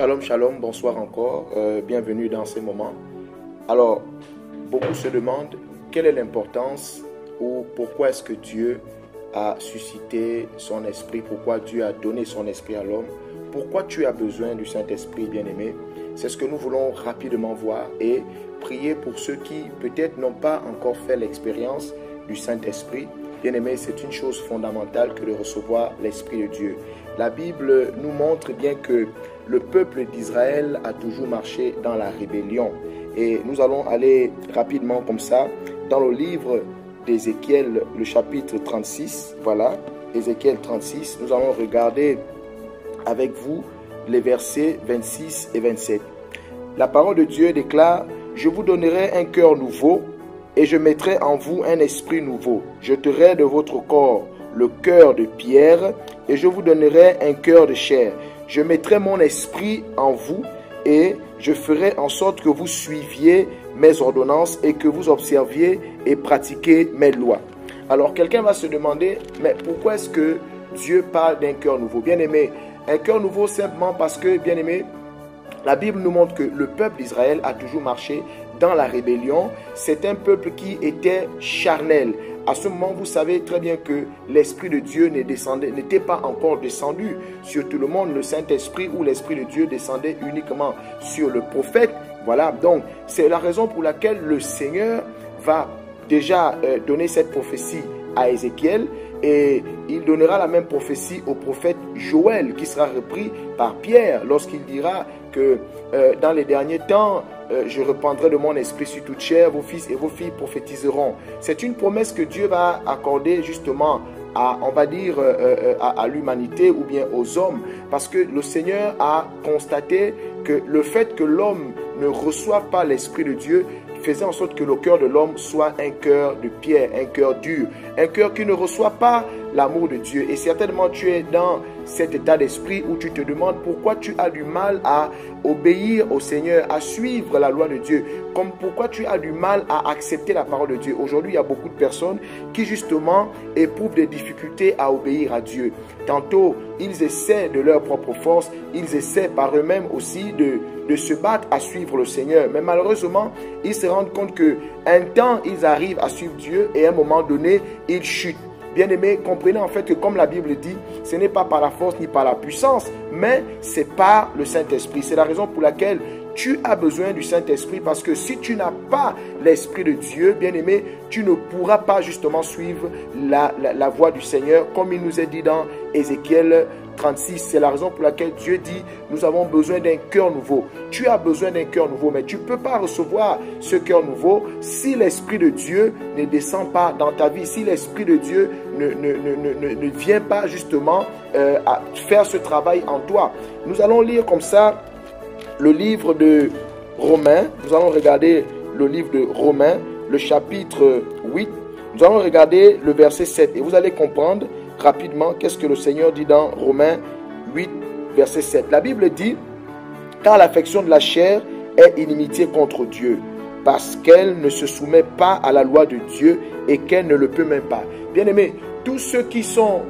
Shalom, shalom, bonsoir encore, bienvenue dans ces moments. Alors, beaucoup se demandent quelle est l'importance ou pourquoi est-ce que Dieu a suscité son esprit, pourquoi Dieu a donné son esprit à l'homme, pourquoi tu as besoin du Saint-Esprit, bien-aimé. C'est ce que nous voulons rapidement voir et prier pour ceux qui peut-être n'ont pas encore fait l'expérience du Saint-Esprit. Bien-aimé, c'est une chose fondamentale que de recevoir l'Esprit de Dieu. La Bible nous montre bien que le peuple d'Israël a toujours marché dans la rébellion. Et nous allons aller rapidement comme ça dans le livre d'Ézéchiel, le chapitre 36. Voilà, Ézéchiel 36. Nous allons regarder avec vous les versets 26 et 27. La parole de Dieu déclare: « Je vous donnerai un cœur nouveau et je mettrai en vous un esprit nouveau. J'ôterai de votre corps le cœur de pierre et je vous donnerai un cœur de chair. Je mettrai mon esprit en vous et je ferai en sorte que vous suiviez mes ordonnances et que vous observiez et pratiquiez mes lois. » Alors quelqu'un va se demander, mais pourquoi est-ce que Dieu parle d'un cœur nouveau? Bien-aimé, un cœur nouveau simplement parce que, bien-aimé, la Bible nous montre que le peuple d'Israël a toujours marché dans la rébellion. C'est un peuple qui était charnel. À ce moment, vous savez très bien que l'Esprit de Dieu n'était pas encore descendu sur tout le monde. Le Saint-Esprit ou l'Esprit de Dieu descendait uniquement sur le prophète. Voilà, donc c'est la raison pour laquelle le Seigneur va déjà donner cette prophétie à Ézéchiel. Et il donnera la même prophétie au prophète Joël, qui sera repris par Pierre lorsqu'il dira que dans les derniers temps, je reprendrai de mon esprit sur toute chair, vos fils et vos filles prophétiseront. C'est une promesse que Dieu va accorder justement à, on va dire, à l'humanité ou bien aux hommes, parce que le Seigneur a constaté que le fait que l'homme ne reçoive pas l'Esprit de Dieu faisait en sorte que le cœur de l'homme soit un cœur de pierre, un cœur dur, un cœur qui ne reçoit pas l'amour de Dieu. Et certainement tu es dans cet état d'esprit où tu te demandes pourquoi tu as du mal à obéir au Seigneur, à suivre la loi de Dieu, comme pourquoi tu as du mal à accepter la parole de Dieu. Aujourd'hui, il y a beaucoup de personnes qui justement éprouvent des difficultés à obéir à Dieu. Tantôt, ils essaient de leur propre force, ils essaient par eux-mêmes aussi de se battre à suivre le Seigneur. Mais malheureusement, ils se rendent compte qu'un temps, ils arrivent à suivre Dieu et à un moment donné, ils chutent. Bien-aimés, comprenez en fait que comme la Bible dit, ce n'est pas par la force ni par la puissance, mais c'est par le Saint-Esprit. C'est la raison pour laquelle tu as besoin du Saint-Esprit, parce que si tu n'as pas l'Esprit de Dieu, bien-aimé, tu ne pourras pas justement suivre la voie du Seigneur, comme il nous est dit dans Ézéchiel 36. C'est la raison pour laquelle Dieu dit, nous avons besoin d'un cœur nouveau. Tu as besoin d'un cœur nouveau, mais tu ne peux pas recevoir ce cœur nouveau si l'Esprit de Dieu ne descend pas dans ta vie, si l'Esprit de Dieu ne vient pas justement à faire ce travail en toi. Nous allons lire comme ça le livre de Romains. Nous allons regarder le livre de Romains, le chapitre 8. Nous allons regarder le verset 7 et vous allez comprendre rapidement qu'est-ce que le Seigneur dit dans Romains 8, verset 7. La Bible dit: « Car l'affection de la chair est inimitié contre Dieu, parce qu'elle ne se soumet pas à la loi de Dieu et qu'elle ne le peut même pas. » Bien-aimés, tous ceux qui sont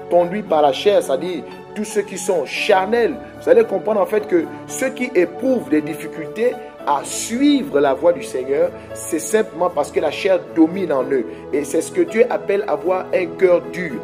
conduits par la chair, c'est-à-dire tous ceux qui sont charnels, vous allez comprendre en fait que ceux qui éprouvent des difficultés à suivre la voie du Seigneur, c'est simplement parce que la chair domine en eux. Et c'est ce que Dieu appelle avoir un cœur dur,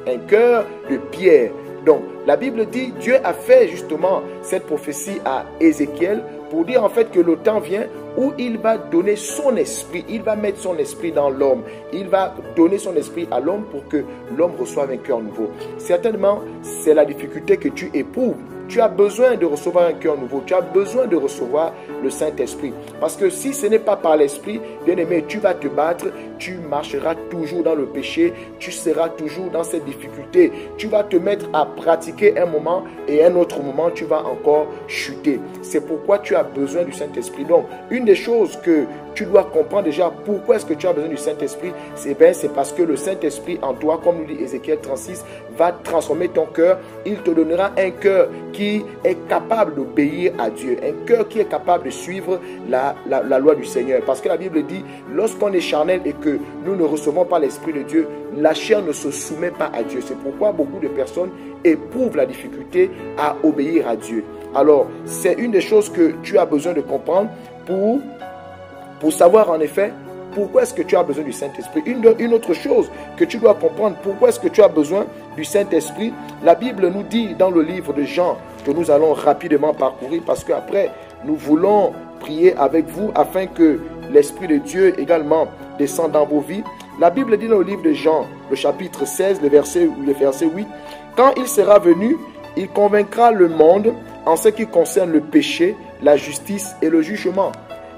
un cœur de pierre. Donc, la Bible dit, Dieu a fait justement cette prophétie à Ézéchiel pour dire en fait que le temps vient où il va donner son esprit, il va mettre son esprit dans l'homme, il va donner son esprit à l'homme pour que l'homme reçoive un cœur nouveau. Certainement, c'est la difficulté que tu éprouves. Tu as besoin de recevoir un cœur nouveau, tu as besoin de recevoir le Saint-Esprit. Parce que si ce n'est pas par l'Esprit, bien-aimé, tu vas te battre, tu marcheras toujours dans le péché, tu seras toujours dans cette difficulté. Tu vas te mettre à pratiquer un moment et un autre moment, tu vas encore chuter. C'est pourquoi tu as besoin du Saint-Esprit. Donc, une des choses que tu dois comprendre déjà, pourquoi est-ce que tu as besoin du Saint-Esprit? C'est parce que le Saint-Esprit en toi, comme nous dit Ézéchiel 36, va transformer ton cœur. Il te donnera un cœur qui est capable d'obéir à Dieu, un cœur qui est capable de suivre la loi du Seigneur. Parce que la Bible dit, lorsqu'on est charnel et que nous ne recevons pas l'Esprit de Dieu, la chair ne se soumet pas à Dieu. C'est pourquoi beaucoup de personnes éprouvent la difficulté à obéir à Dieu. Alors, c'est une des choses que tu as besoin de comprendre pour savoir en effet pourquoi est-ce que tu as besoin du Saint-Esprit. Une autre chose que tu dois comprendre, pourquoi est-ce que tu as besoin du Saint-Esprit. La Bible nous dit dans le livre de Jean, que nous allons rapidement parcourir parce qu'après, nous voulons prier avec vous afin que l'Esprit de Dieu également descende dans vos vies. La Bible dit dans le livre de Jean, le chapitre 16, le verset 8, « Quand il sera venu, il convaincra le monde en ce qui concerne le péché, la justice et le jugement. »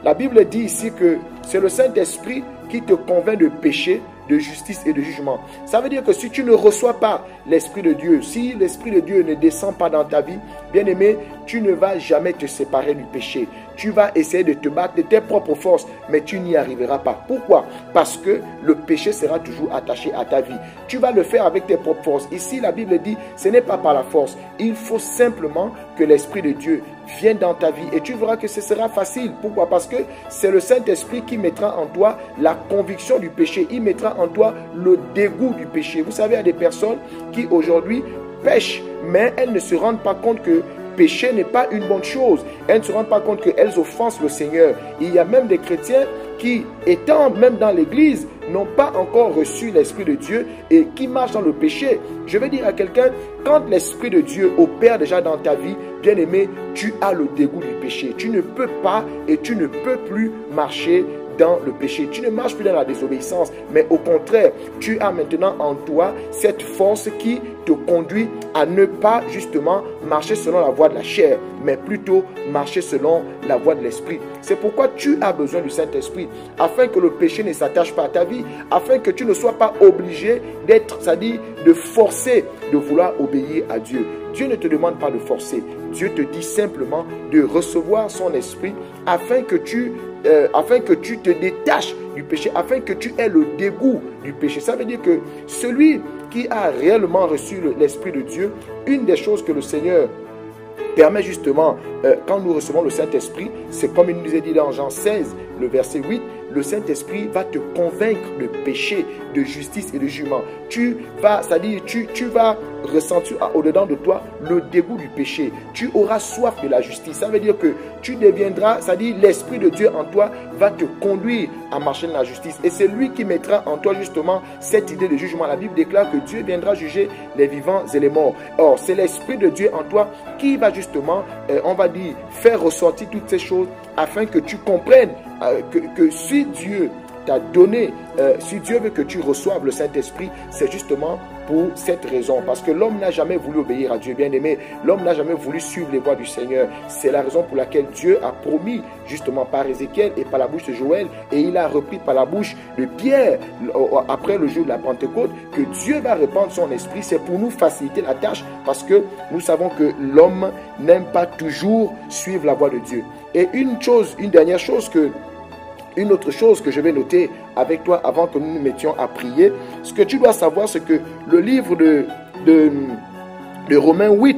La Bible dit ici que c'est le Saint-Esprit qui te convainc de péché, de justice et de jugement. Ça veut dire que si tu ne reçois pas l'Esprit de Dieu, si l'Esprit de Dieu ne descend pas dans ta vie, bien-aimé, tu ne vas jamais te séparer du péché. Tu vas essayer de te battre de tes propres forces, mais tu n'y arriveras pas. Pourquoi? Parce que le péché sera toujours attaché à ta vie. Tu vas le faire avec tes propres forces. Ici, la Bible dit, ce n'est pas par la force. Il faut simplement que l'Esprit de Dieu vienne dans ta vie et tu verras que ce sera facile. Pourquoi? Parce que c'est le Saint-Esprit qui mettra en toi la conviction du péché. Il mettra en toi le dégoût du péché. Vous savez, il y a des personnes qui aujourd'hui pêchent, mais elles ne se rendent pas compte que pécher n'est pas une bonne chose. Elles ne se rendent pas compte qu'elles offensent le Seigneur. Il y a même des chrétiens qui, étant même dans l'église, n'ont pas encore reçu l'Esprit de Dieu et qui marchent dans le péché. Je vais dire à quelqu'un, quand l'Esprit de Dieu opère déjà dans ta vie, bien-aimé, tu as le dégoût du péché. Tu ne peux pas et tu ne peux plus marcher dans le péché. Tu ne marches plus dans la désobéissance, mais au contraire, tu as maintenant en toi cette force qui te conduit à ne pas justement marcher selon la voie de la chair, mais plutôt marcher selon la voie de l'esprit. C'est pourquoi tu as besoin du Saint-Esprit, afin que le péché ne s'attache pas à ta vie, afin que tu ne sois pas obligé d'être, c'est-à-dire de forcer, de vouloir obéir à Dieu. Dieu ne te demande pas de forcer. Dieu te dit simplement de recevoir son esprit afin que tu te détaches du péché, afin que tu aies le dégoût du péché. Ça veut dire que celui qui a réellement reçu l'Esprit de Dieu, une des choses que le Seigneur permet justement, quand nous recevons le Saint-Esprit, c'est comme il nous a dit dans Jean 16, le verset 8, le Saint-Esprit va te convaincre de péché, de justice et de jugement. Tu vas ressentir au-dedans de toi le dégoût du péché. Tu auras soif de la justice. Ça veut dire que tu deviendras, c'est-à-dire l'Esprit de Dieu en toi va te conduire à marcher dans la justice. Et c'est lui qui mettra en toi justement cette idée de jugement. La Bible déclare que Dieu viendra juger les vivants et les morts. Or, c'est l'Esprit de Dieu en toi qui va justement, on va dire, faire ressortir toutes ces choses afin que tu comprennes que si Dieu t'a donné, si Dieu veut que tu reçoives le Saint-Esprit, c'est justement pour cette raison. Parce que l'homme n'a jamais voulu obéir à Dieu, bien-aimé. L'homme n'a jamais voulu suivre les voies du Seigneur. C'est la raison pour laquelle Dieu a promis, justement par Ézéchiel et par la bouche de Joël, et il a repris par la bouche de Pierre, après le jour de la Pentecôte, que Dieu va répandre son esprit. C'est pour nous faciliter la tâche, parce que nous savons que l'homme n'aime pas toujours suivre la voie de Dieu. Et une autre chose que je vais noter avec toi avant que nous nous mettions à prier, ce que tu dois savoir, c'est que le livre de Romains 8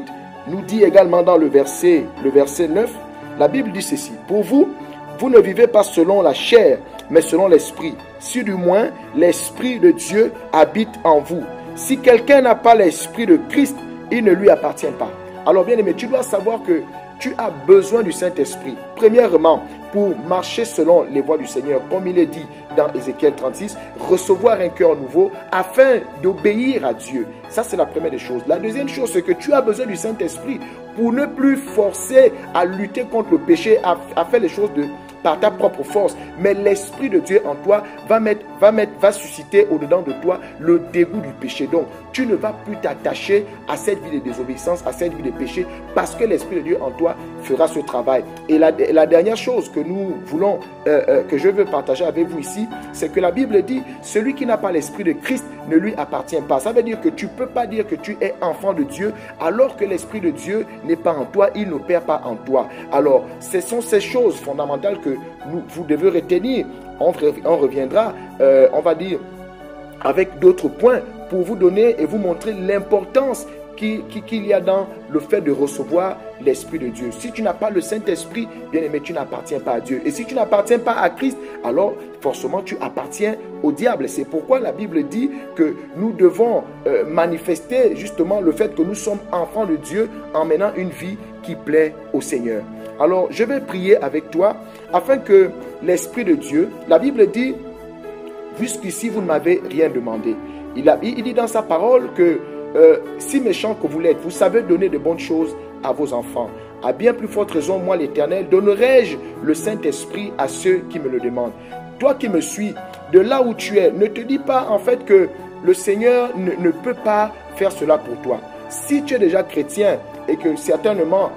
nous dit également dans le verset 9, la Bible dit ceci: pour vous, vous ne vivez pas selon la chair, mais selon l'esprit, si du moins l'esprit de Dieu habite en vous. Si quelqu'un n'a pas l'esprit de Christ, il ne lui appartient pas. Alors bien aimé, tu dois savoir que tu as besoin du Saint-Esprit. Premièrement, pour marcher selon les voies du Seigneur, comme il est dit dans Ézéchiel 36, recevoir un cœur nouveau afin d'obéir à Dieu. Ça, c'est la première des choses. La deuxième chose, c'est que tu as besoin du Saint-Esprit pour ne plus forcer à lutter contre le péché, à faire les choses par ta propre force. Mais l'Esprit de Dieu en toi va susciter au-dedans de toi le dégoût du péché. Donc, tu ne vas plus t'attacher à cette vie de désobéissance, à cette vie de péché, parce que l'Esprit de Dieu en toi fera ce travail. Et la dernière chose que nous voulons, que je veux partager avec vous ici, c'est que la Bible dit, celui qui n'a pas l'Esprit de Christ ne lui appartient pas. Ça veut dire que tu ne peux pas dire que tu es enfant de Dieu, alors que l'Esprit de Dieu n'est pas en toi, il n'opère pas en toi. Alors, ce sont ces choses fondamentales que vous devez retenir. On reviendra, on va dire, avec d'autres points pour vous donner et vous montrer l'importance qu'il y a dans le fait de recevoir l'Esprit de Dieu. Si tu n'as pas le Saint-Esprit, bien aimé, tu n'appartiens pas à Dieu. Et si tu n'appartiens pas à Christ, alors forcément tu appartiens au diable. C'est pourquoi la Bible dit que nous devons manifester justement le fait que nous sommes enfants de Dieu en menant une vie qui plaît au Seigneur. Alors je vais prier avec toi afin que l'Esprit de Dieu, la Bible dit, jusqu'ici vous ne m'avez rien demandé. Il dit dans sa parole que si méchant que vous l'êtes, vous savez donner de bonnes choses à vos enfants. À bien plus forte raison, moi l'Éternel, donnerai-je le Saint-Esprit à ceux qui me le demandent. Toi qui me suis, de là où tu es, ne te dis pas en fait que le Seigneur ne peut pas faire cela pour toi. Si tu es déjà chrétien et que certainement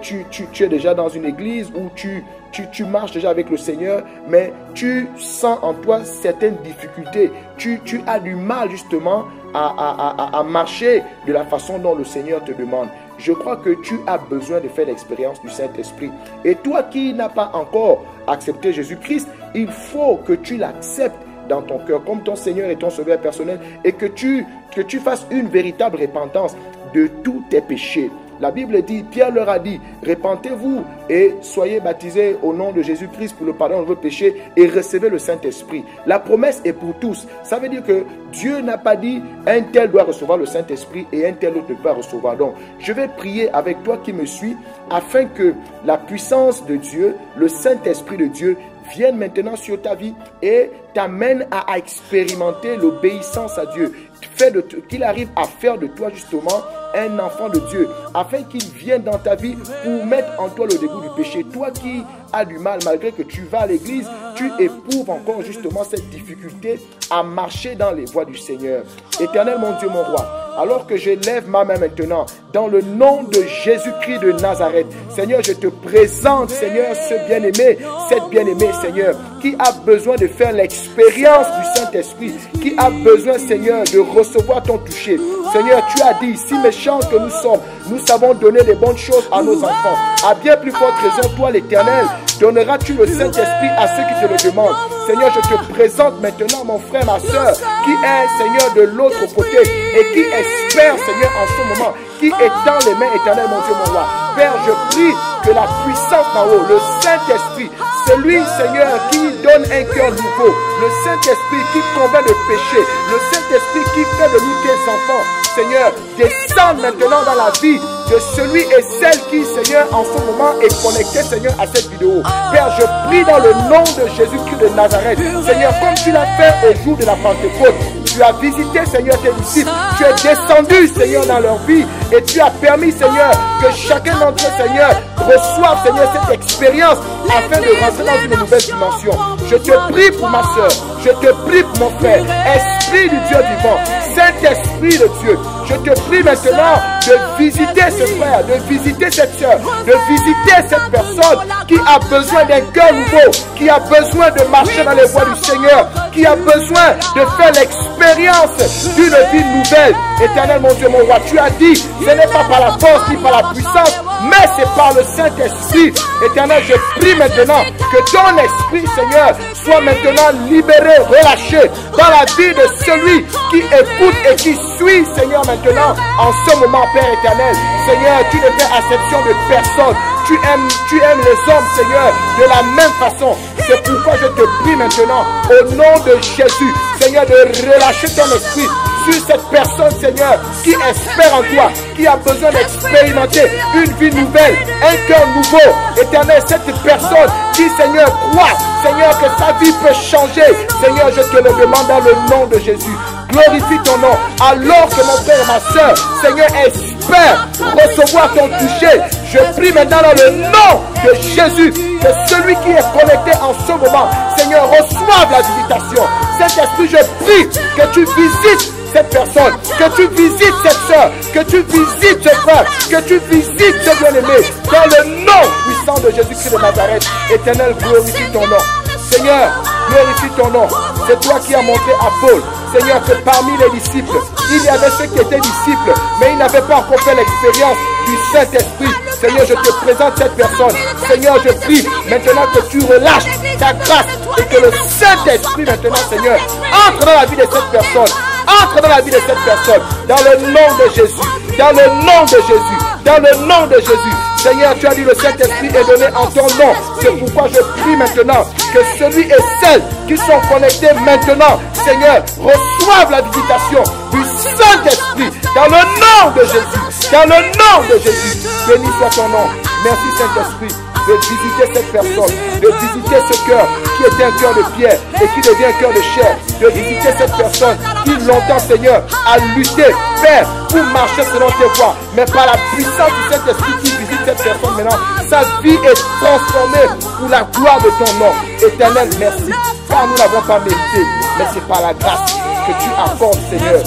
tu es déjà dans une église où tu marches déjà avec le Seigneur, mais tu sens en toi certaines difficultés. Tu as du mal justement à marcher de la façon dont le Seigneur te demande. Je crois que tu as besoin de faire l'expérience du Saint-Esprit. Et toi qui n'as pas encore accepté Jésus-Christ, il faut que tu l'acceptes dans ton cœur comme ton Seigneur et ton Sauveur personnel et que tu fasses une véritable repentance de tous tes péchés. La Bible dit, Pierre leur a dit, repentez-vous et soyez baptisés au nom de Jésus-Christ pour le pardon de vos péchés et recevez le Saint-Esprit. La promesse est pour tous. Ça veut dire que Dieu n'a pas dit, un tel doit recevoir le Saint-Esprit et un tel autre ne peut pas recevoir. Donc, je vais prier avec toi qui me suis afin que la puissance de Dieu, le Saint-Esprit de Dieu, vienne maintenant sur ta vie et t'amène à expérimenter l'obéissance à Dieu. Qu'il arrive à faire de toi justement un enfant de Dieu, afin qu'il vienne dans ta vie pour mettre en toi le dégoût du péché. Toi qui as du mal, malgré que tu vas à l'église, tu éprouves encore justement cette difficulté à marcher dans les voies du Seigneur. Éternel mon Dieu, mon roi, alors que je lève ma main maintenant, dans le nom de Jésus-Christ de Nazareth, Seigneur, je te présente, Seigneur, ce bien-aimé, cette bien-aimée, Seigneur, qui a besoin de faire l'expérience du Saint-Esprit, qui a besoin, Seigneur, de recevoir ton toucher. Seigneur, tu as dit, si méchants que nous sommes, nous savons donner des bonnes choses à nos enfants. À bien plus forte raison, toi, l'Éternel, donneras-tu le Saint-Esprit à ceux qui te le demandent. Seigneur, je te présente maintenant mon frère, ma soeur, qui est, Seigneur, de l'autre côté et qui espère, Seigneur, en ce moment, qui est dans les mains éternelles, mon Dieu, mon roi. Père, je prie que la puissance d'en haut, le Saint-Esprit, celui, Seigneur, qui donne un cœur nouveau, le Saint-Esprit qui convainc de péché, le Saint-Esprit qui fait de nous tes enfants, Seigneur, descend maintenant dans la vie de celui et celle qui, Seigneur, en ce moment est connecté, Seigneur, à cette vidéo. Père, je prie dans le nom de Jésus-Christ de Nazareth, Seigneur, comme tu l'as fait au jour de la Pentecôte, tu as visité, Seigneur, tes disciples, tu es descendu, Seigneur, dans leur vie et tu as permis, Seigneur, que chacun d'entre eux, Seigneur, reçoive, Seigneur, cette expérience afin de rentrer dans une nouvelle dimension. Je te prie pour ma soeur, je te prie pour mon frère, Esprit du Dieu vivant, Saint-Esprit de Dieu, je te prie maintenant de visiter ce frère, de visiter cette soeur, de visiter cette personne qui a besoin d'un cœur nouveau, qui a besoin de marcher dans les voies du Seigneur, qui a besoin de faire l'expérience d'une vie nouvelle. Éternel mon Dieu, mon roi, tu as dit, ce n'est pas par la force ni par la puissance, mais c'est par le Saint-Esprit. Éternel, je prie maintenant que ton esprit, Seigneur, soit maintenant libéré, relâché dans la vie de celui qui écoute et qui suit, Seigneur, maintenant, en ce moment, Père éternel. Seigneur, tu ne fais exception de personne. Tu aimes les hommes, Seigneur, de la même façon. C'est pourquoi je te prie maintenant, au nom de Jésus, Seigneur, de relâcher ton esprit sur cette personne, Seigneur, qui espère en toi, qui a besoin d'expérimenter une vie nouvelle, un cœur nouveau. Éternel, cette personne qui, Seigneur, croit, Seigneur, que sa vie peut changer. Seigneur, je te le demande dans le nom de Jésus. Glorifie ton nom. Alors que mon frère et ma soeur, Seigneur, espère recevoir ton toucher, je prie maintenant dans le nom de Jésus que celui qui est connecté en ce moment, Seigneur, reçoive la visitation. Saint-Esprit, je prie que tu visites cette personne, que tu visites cette soeur, que tu visites ce frère, que tu visites ce bien-aimé, dans le nom puissant de Jésus-Christ de Nazareth. Éternel, glorifie ton nom. Seigneur, glorifie ton nom. C'est toi qui as montré à Paul, Seigneur, que parmi les disciples, il y avait ceux qui étaient disciples, mais ils n'avaient pas encore fait l'expérience du Saint-Esprit. Seigneur, je te présente cette personne. Seigneur, je prie maintenant que tu relâches ta grâce et que le Saint-Esprit maintenant, Seigneur, entre dans la vie de cette personne. entre dans la vie de cette personne. Dans le nom de Jésus. Dans le nom de Jésus. Dans le nom de Jésus. Seigneur, tu as dit le Saint-Esprit est donné en ton nom. C'est pourquoi je prie maintenant que celui et celle qui sont connectés maintenant, Seigneur, reçoivent la visitation du Saint-Esprit dans le nom de Jésus. Dans le nom de Jésus. Béni soit ton nom. Merci Saint-Esprit de visiter cette personne, de visiter ce cœur qui était un cœur de pierre et qui devient un cœur de chair, de visiter cette personne qui longtemps, Seigneur, a lutté, Père, pour marcher selon tes voies, mais par la puissance du Saint-Esprit qui visite cette personne maintenant, sa vie est transformée pour la gloire de ton nom. Éternel, merci, car nous n'avons pas mérité, mais c'est par la grâce que tu accordes, Seigneur,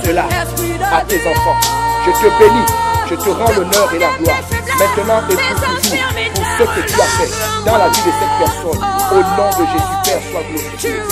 cela à tes enfants. Je te bénis, je te rends l'honneur et la gloire, maintenant et pour toujours, pour ce que tu as fait dans la vie de cette personne. Au nom de Jésus, Père, sois glorifié.